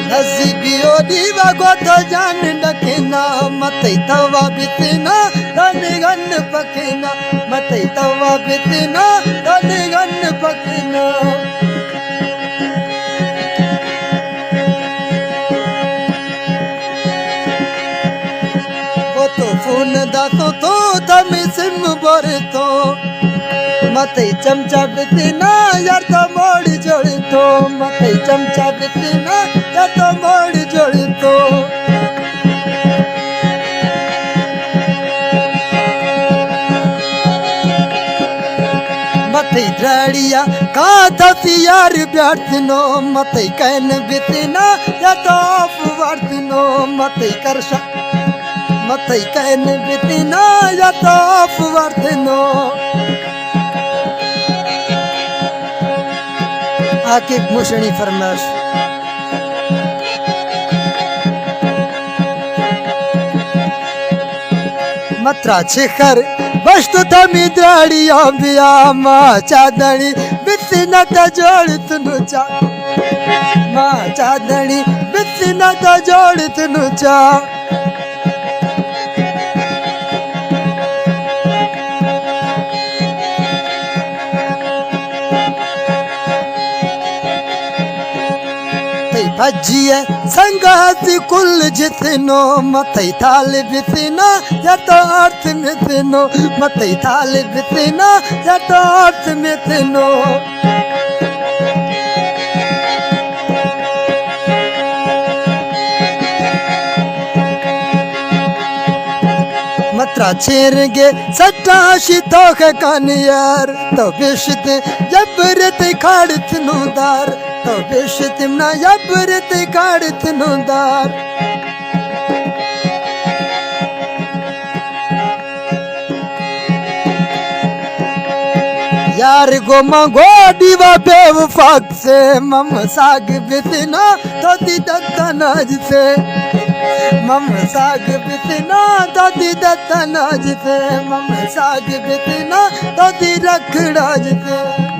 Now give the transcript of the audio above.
नसीबी ओ दीवा को तो जान डकेना मत तवा बितना तन गन पकना मत तवा बितना तन गन पकना वो तो फोन दातो तो दम सिम बोर तो मत चमचा बितना यार तो मोड़ जोड़ तो मत चमचा बितना यार तो मोड़ जोड़ तो मत ड्राड़िया का यार ब्यार्थनो मत कहन बितना या तो वर्तनो मत करशा मत कहन बितना या तो वर्तनो आके मुशनी फरमाश मत्रा छिखर वस्तु थमी द्राड़िया बिया माँ चादड़ी बितना त जोड़ तुनु चा माँ चादड़ी बितना त जोड़ तुनु चा भजिए संगाती कुल जितनो मथई थाल बितना या तो अर्थ मितनो मथई थाल बितना या तो अर्थ मितनो मत्रा छेरगे सट्टाशी तो कान यार तो बिशत जबरत खाड़त नुदार तो बिशत ना जबरत खाड़त नुदार यार गो मंगो दीवा बेवफाक से मम साग बितना तो दी दत्तनाज से मम साग बितना तो दी दत्तनाज से मम साग बितना तो दी रखड़ाज से